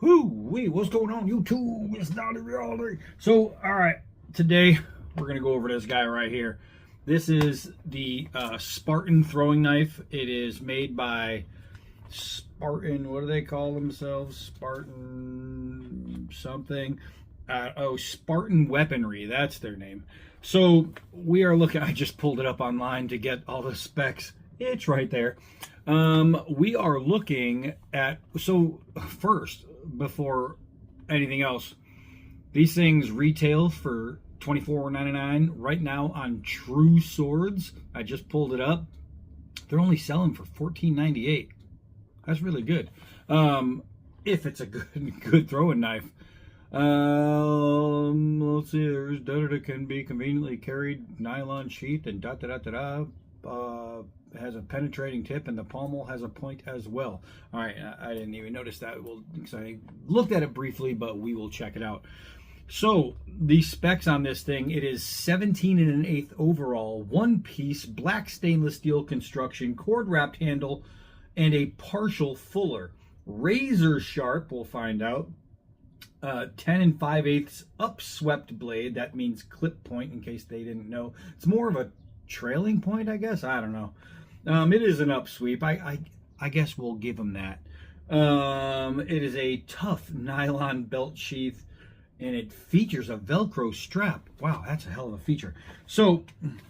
Whoo-wee, what's going on YouTube? It's Donnie Reality. So, all right, today we're going to go over this guy right here. This is the Spartan throwing knife. It is made by Spartan, what do they call themselves? Spartan something. Spartan Weaponry, that's their name. So, we are looking, I just pulled it up online to get all the specs. It's right there. We are looking at, so first, before anything else, these things retail for $24.99 right now on True Swords. I just pulled it up. They're only selling for $14.98. That's really good. If it's a good throwing knife. Let's see. There's data can be conveniently carried, nylon sheath, and has a penetrating tip, and the pommel has a point as well. All right, I didn't even notice that. Well, I looked at it briefly, but we will check it out. So the specs on this thing: it is 17 1/8 overall, one piece, black stainless steel construction, cord wrapped handle, and a partial fuller. Razor sharp, we'll find out. 10 5/8 upswept blade. That means clip point, in case they didn't know. It's more of a trailing point, I guess. I don't know. It is an upsweep. I guess we'll give them that. It is a tough nylon belt sheath, and it features a Velcro strap. Wow, that's a hell of a feature. So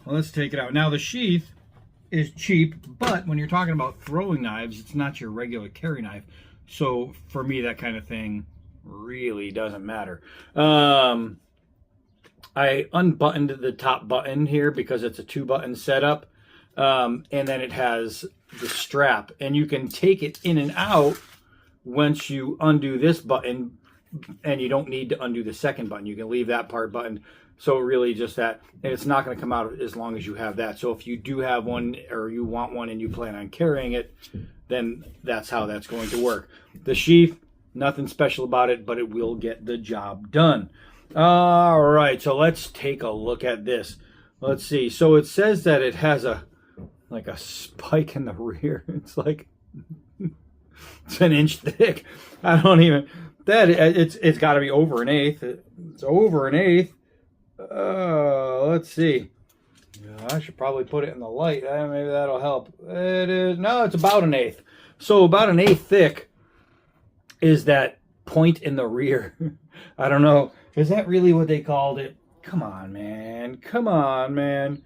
let's take it out. Now the sheath is cheap, but when you're talking about throwing knives, it's not your regular carry knife. So for me, that kind of thing really doesn't matter. I unbuttoned the top button here because it's a 2-button setup. And then it has the strap, and you can take it in and out once you undo this button, and you don't need to undo the second button. You can leave that part buttoned. So really just that, and it's not going to come out as long as you have that. So if you do have one, or you want one and you plan on carrying it, then that's how that's going to work. The sheath, nothing special about it, but it will get the job done. All right, so let's take a look at this. Let's see. So it says that it has a spike in the rear. It's like it's an inch thick. I don't even it's got to be over an eighth. It's over an eighth. Let's see. I should probably put it in the light. Maybe that'll help. It is, no, it's about an eighth. So about an eighth thick is that point in the rear. I don't know. Is that really what they called it? Come on, man. Come on, man.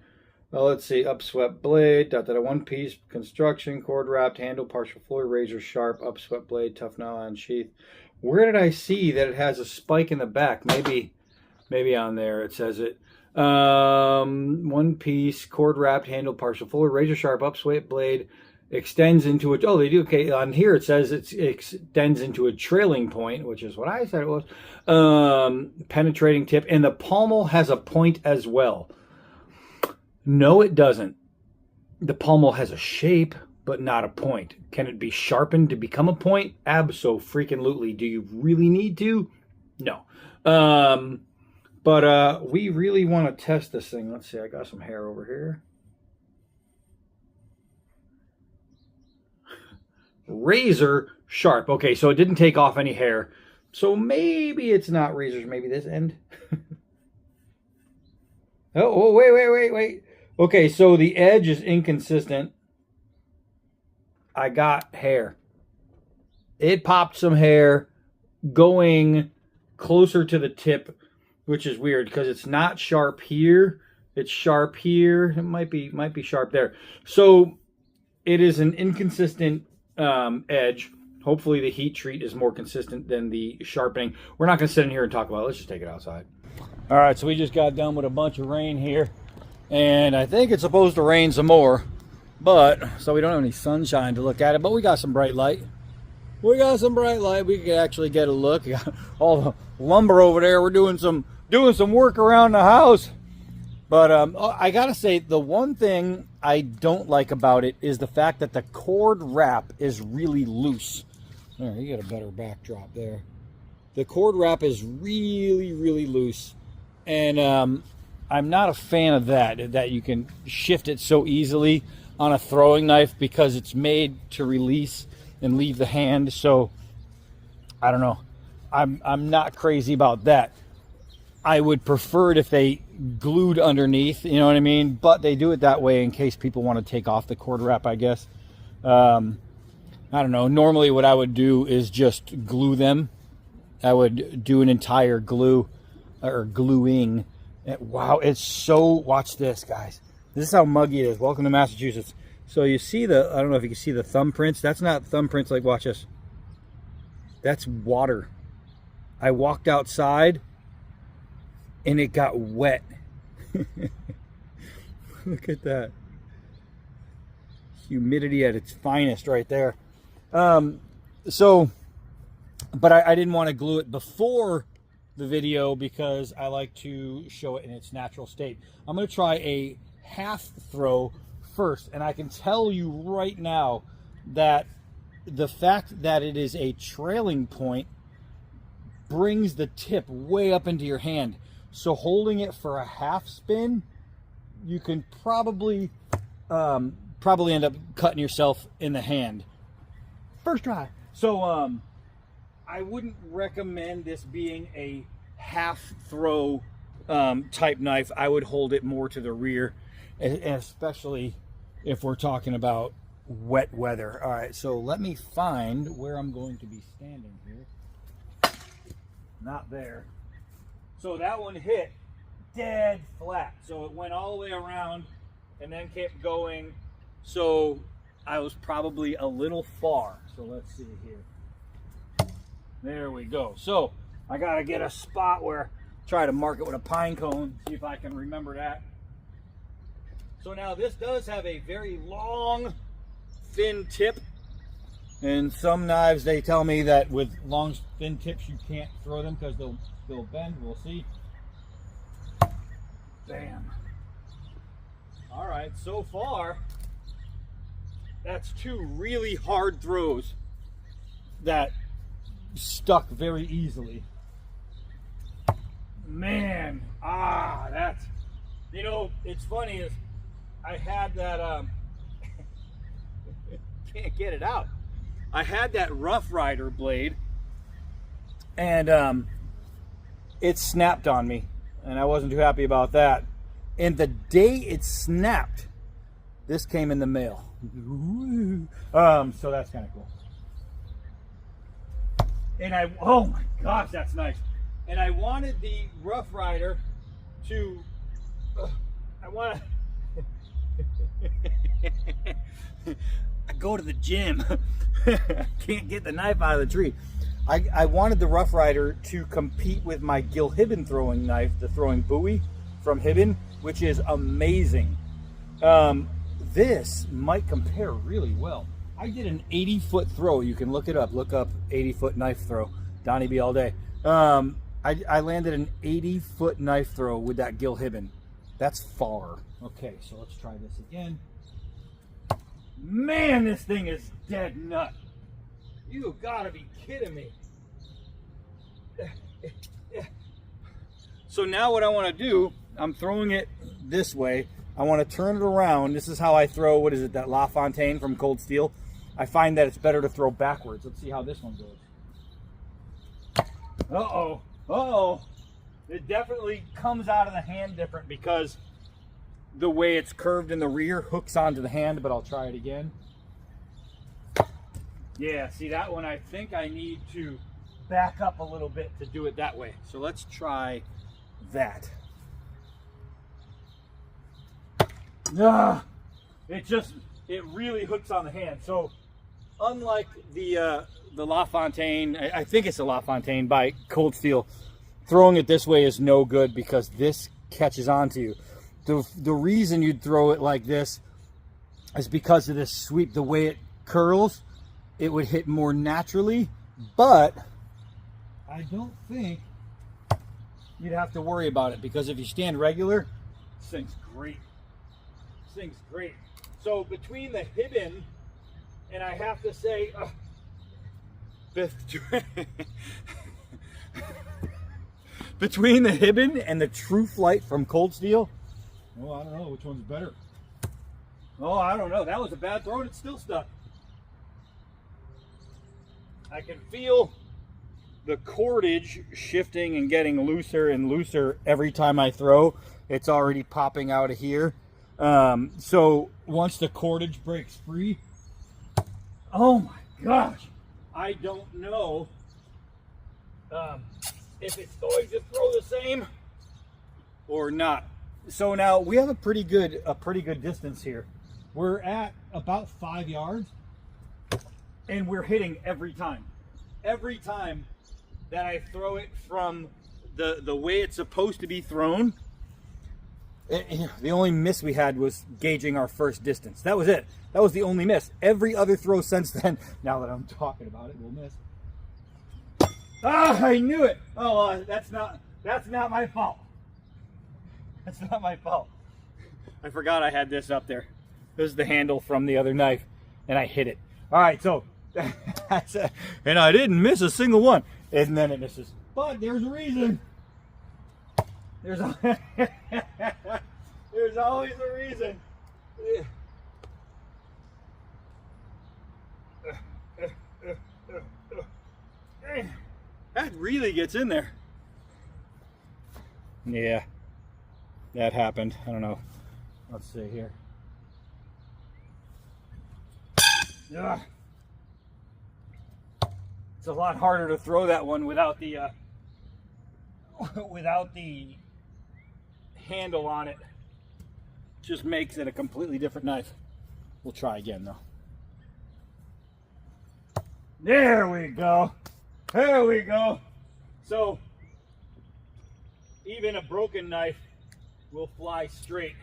Well, let's see. Upswept blade, one piece construction, cord wrapped handle, partial fuller, razor sharp, upswept blade, tough nylon sheath. Where did I see that it has a spike in the back? Maybe on there it says it. One piece, cord wrapped handle, partial fuller, razor sharp, upswept blade, extends into it. Oh, they do. Okay, on here it says it extends into a trailing point, which is what I said it was. Penetrating tip, and the pommel has a point as well. No, it doesn't. The pommel has a shape, but not a point. Can it be sharpened to become a point? Abso-freaking-lutely. Do you really need to? No. But we really want to test this thing. Let's see. I got some hair over here. Razor sharp. Okay, so it didn't take off any hair. So maybe it's not razors. Maybe this end. Oh, wait. Okay, so the edge is inconsistent. I got hair. It popped some hair going closer to the tip, which is weird because it's not sharp here. It's sharp here. It might be sharp there. So it is an inconsistent edge. Hopefully the heat treat is more consistent than the sharpening. We're not going to sit in here and talk about it. Let's just take it outside. All right, so we just got done with a bunch of rain here, and I think it's supposed to rain some more, but so we don't have any sunshine to look at it, but we got some bright light. We can actually get a look. We got all the lumber over there. We're doing some work around the house. But I gotta say, the one thing I don't like about it is the fact that the cord wrap is really loose. There, you get a better backdrop there. The cord wrap is really, really loose. And I'm not a fan of that you can shift it so easily on a throwing knife because it's made to release and leave the hand. So I don't know. I'm not crazy about that. I would prefer it if they glued underneath, you know what I mean? But they do it that way in case people want to take off the cord wrap, I guess. I don't know. Normally what I would do is just glue them. I would do an entire glue or gluing. Wow, it's so, watch this, guys. This is how muggy it is. Welcome to Massachusetts. So you see the, I don't know if you can see the thumbprints. That's not thumbprints, like, watch this. That's water. I walked outside and it got wet. Look at that. Humidity at its finest right there. So, but I didn't want to glue it before the video because I like to show it in its natural state. I'm going to try a half throw first, and I can tell you right now that the fact that it is a trailing point brings the tip way up into your hand. So holding it for a half spin, you can probably end up cutting yourself in the hand. First try. So I wouldn't recommend this being a half throw type knife. I would hold it more to the rear, especially if we're talking about wet weather. All right, so let me find where I'm going to be standing here. Not there. So that one hit dead flat. So it went all the way around and then kept going. So I was probably a little far. So let's see here. There we go. So I got to get a spot where, try to mark it with a pine cone, see if I can remember that. So now this does have a very long, thin tip. And some knives, they tell me that with long, thin tips, you can't throw them because they'll bend. We'll see. Bam. All right, so far, that's two really hard throws that stuck very easily. Man, that's, you know, it's funny is I had that, can't get it out. I had that Rough Rider blade and it snapped on me and I wasn't too happy about that. And the day it snapped, this came in the mail. So that's kind of cool. And oh my gosh, that's nice. And I wanted the Rough Rider to, I go to the gym. Can't get the knife out of the tree. I wanted the Rough Rider to compete with my Gil Hibben throwing knife, the throwing buoy from Hibben, which is amazing. This might compare really well. I did an 80-foot throw. You can look it up. Look up 80-foot knife throw. Donnie B all day. I landed an 80-foot knife throw with that Gil Hibben. That's far. Okay, so let's try this again. Man, this thing is dead nut. You gotta be kidding me. So now what I want to do, I'm throwing it this way. I want to turn it around. This is how I throw, what is it, that La Fontaine from Cold Steel. I find that it's better to throw backwards. Let's see how this one goes. Uh-oh. Uh-oh. It definitely comes out of the hand different because the way it's curved in the rear hooks onto the hand, but I'll try it again. Yeah, see that one, I think I need to back up a little bit to do it that way. So let's try that. It really hooks on the hand. So unlike the La Fontaine, I think it's a La Fontaine by Cold Steel, throwing it this way is no good because this catches onto you. The reason you'd throw it like this is because of this sweep. The way it curls, it would hit more naturally, but I don't think you'd have to worry about it because if you stand regular, this thing's great. This thing's great. So between the Hibben, and I have to say, between the Hibben and the True Flight from Cold Steel, oh, I don't know which one's better. Oh, I don't know. That was a bad throw and it's still stuck. I can feel the cordage shifting and getting looser and looser every time I throw. It's already popping out of here. So once the cordage breaks free, oh my gosh, I don't know if it's going to throw the same or not. So now we have a pretty good distance here. We're at about 5 yards, and we're hitting every time. Every time that I throw it from the way it's supposed to be thrown. The only miss we had was gauging our first distance. That was it. That was the only miss. Every other throw since then, now that I'm talking about it, we'll miss. Ah, I knew it. Oh, that's not my fault. That's not my fault. I forgot I had this up there. This is the handle from the other knife, and I hit it. All right, so that's a, and I didn't miss a single one. And then it misses. But there's a reason. There's always a reason. That really gets in there. Yeah, that happened. I don't know. Let's see here. Ugh. It's a lot harder to throw that one without the handle on it. Just makes it a completely different knife. We'll try again though. There we go. There we go. So even a broken knife will fly straight.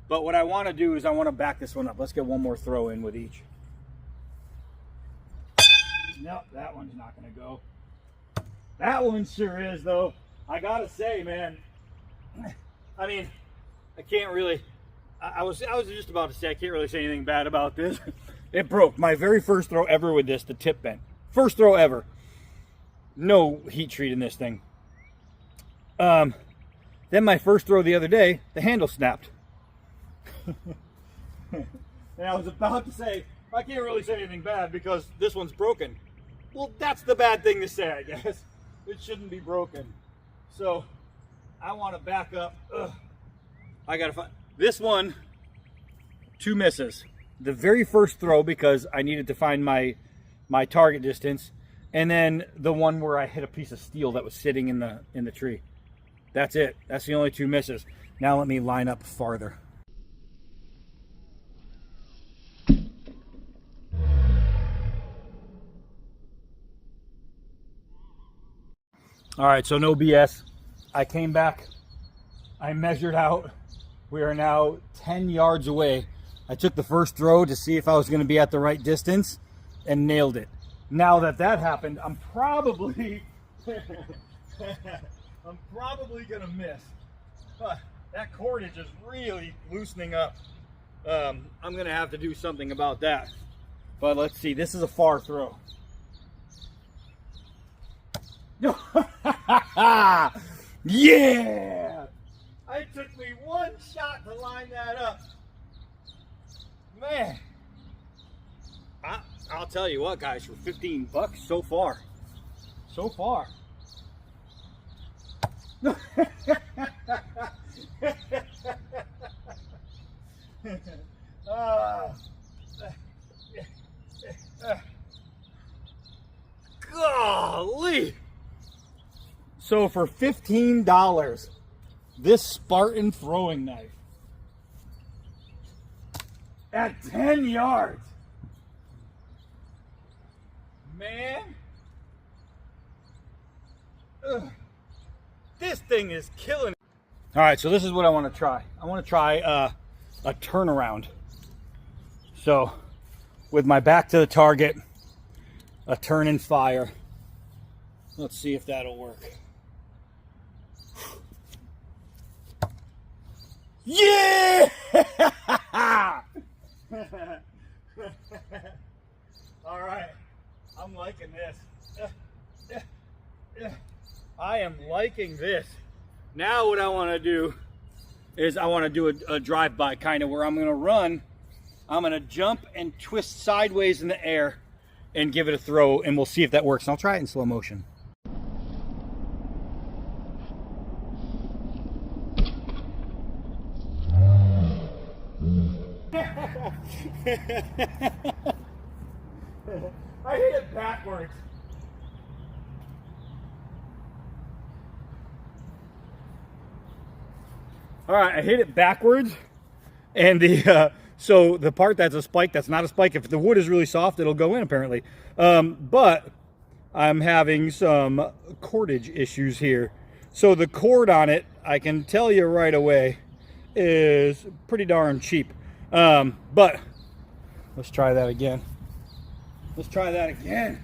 But what I want to do is I want to back this one up. Let's get one more throw in with each. Nope, that one's not going to go. That one sure is, though. I got to say, man, I mean, I can't really, I was just about to say, I can't really say anything bad about this. It broke. My very first throw ever with this, the tip bent. First throw ever. No heat treat in this thing. Then my first throw the other day, the handle snapped. And I was about to say, I can't really say anything bad because this one's broken. Well, that's the bad thing to say, I guess. It shouldn't be broken. So, I want to back up. Ugh. I got to find this one. 2 misses. The very first throw because I needed to find my target distance, and then the one where I hit a piece of steel that was sitting in the tree. That's it. That's the only 2 misses. Now let me line up farther. All right, so no BS. I came back, I measured out. We are now 10 yards away. I took the first throw to see if I was going to be at the right distance and nailed it. Now that happened, I'm probably going to miss. That cordage is really loosening up. I'm going to have to do something about that. But let's see, this is a far throw. Yeah! It took me 1 shot to line that up. Man, I'll tell you what, guys, for 15 bucks so far. So far. Golly! So for $15, this Spartan throwing knife at 10 yards, man, this thing is killing it. All right, so this is what I want to try. I want to try a turnaround. So with my back to the target, a turn and fire. Let's see if that'll work. Yeah! All right, I'm liking this. I am liking this. Now what I want to do is I want to do a drive-by kind of where I'm going to run. I'm going to jump and twist sideways in the air and give it a throw, and we'll see if that works. And I'll try it in slow motion. I hit it backwards. All right, I hit it backwards, and so the part that's a spike, that's not a spike. If the wood is really soft, it'll go in apparently. But I'm having some cordage issues here. So the cord on it, I can tell you right away, is pretty darn cheap. But let's try that again. Let's try that again.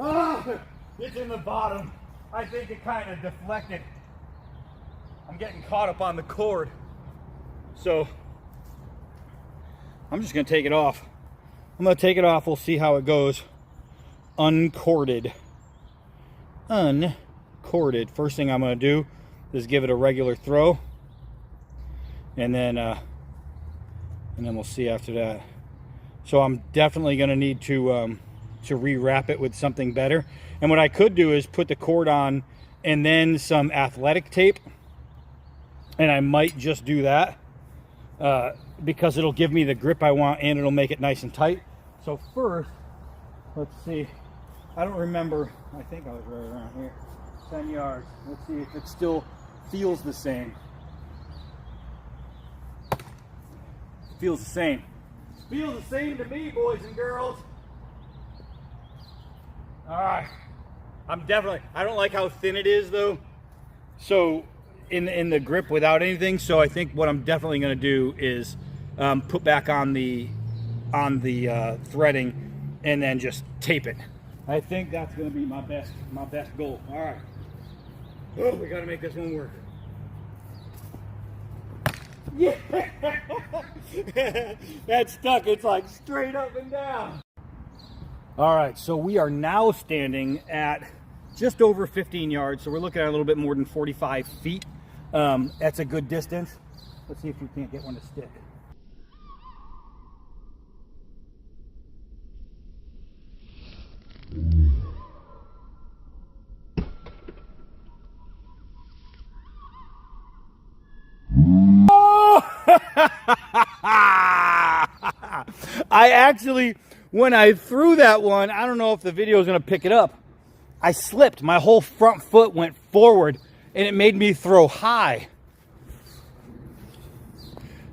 Oh, it's in the bottom. I think it kind of deflected. I'm getting caught up on the cord. So I'm just going to take it off. I'm going to take it off. We'll see how it goes. Uncorded. Uncorded. First thing I'm going to do is give it a regular throw. And then we'll see after that. So I'm definitely going to need to rewrap it with something better. And what I could do is put the cord on and then some athletic tape. And I might just do that because it'll give me the grip I want and it'll make it nice and tight. So first, let's see. I don't remember. I think I was right around here. 10 yards. Let's see if it still feels the same. Feels the same. Feels the same to me, boys and girls. All right. I don't like how thin it is though. So in the grip without anything. So I think what I'm definitely going to do is put back on the threading and then just tape it. I think that's going to be my best goal. All right. Oh, we got to make this one work. Yeah, that's stuck. It's like straight up and down. All right, so we are now standing at just over 15 yards. So we're looking at a little bit more than 45 feet. That's a good distance. Let's see if we can't get one to stick. I actually, when I threw that one, I don't know if the video is going to pick it up. I slipped. My whole front foot went forward and it made me throw high.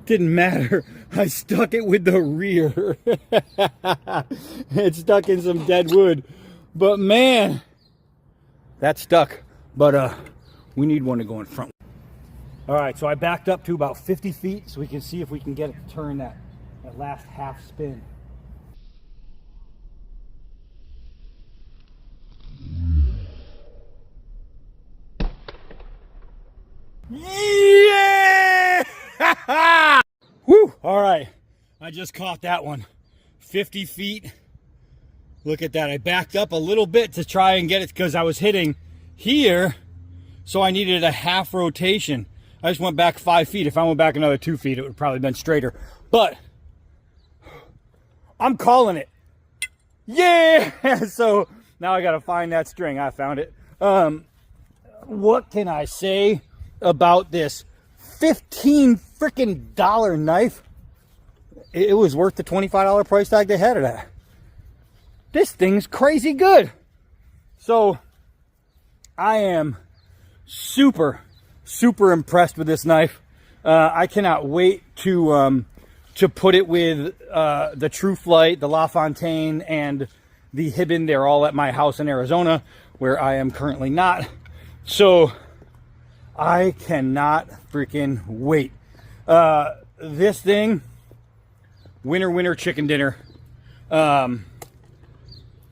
Didn't matter. I stuck it with the rear. It stuck in some dead wood. But man, that stuck. But we need one to go in front. All right, so I backed up to about 50 feet so we can see if we can get it to turn that last half spin. Yeah! Woo! All right, I just caught that one. 50 feet. Look at that. I backed up a little bit to try and get it because I was hitting here, so I needed a half rotation. I just went back 5 feet. If I went back another 2 feet, it would have probably been straighter. But I'm calling it. Yeah! So now I got to find that string. I found it. What can I say about this $15 freaking knife? It was worth the $25 price tag they had it at. This thing's crazy good. So I am super impressed with this knife. I cannot wait to put it with the True Flight, the La Fontaine, and the Hibben. They're all at my house in Arizona, where I am currently not. So I cannot freaking wait. This thing, winner chicken dinner. I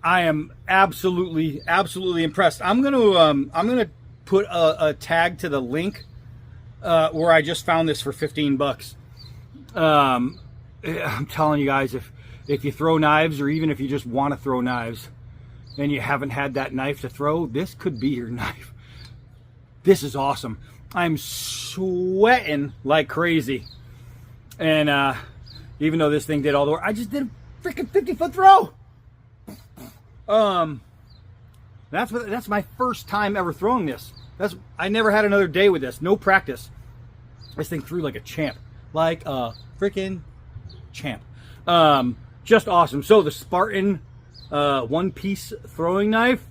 am absolutely impressed. I'm gonna put a tag to the link where I just found this for 15 bucks. I'm telling you guys, if you throw knives, or even if you just want to throw knives and you haven't had that knife to throw, this could be your knife. This is awesome. I'm sweating like crazy. And even though this thing did all the work, I just did a freaking 50-foot throw. That's my first time ever throwing this. I never had another day with this. No practice. This thing threw like a champ. Like a freaking champ. Just awesome. So the Spartan one-piece throwing knife,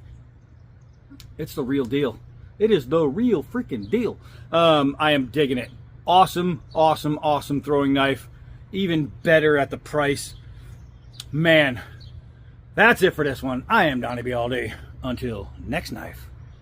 it's the real deal. It is the real freaking deal. I am digging it. Awesome, awesome, awesome throwing knife. Even better at the price. Man, that's it for this one. I am Donnie B all day. Until next knife.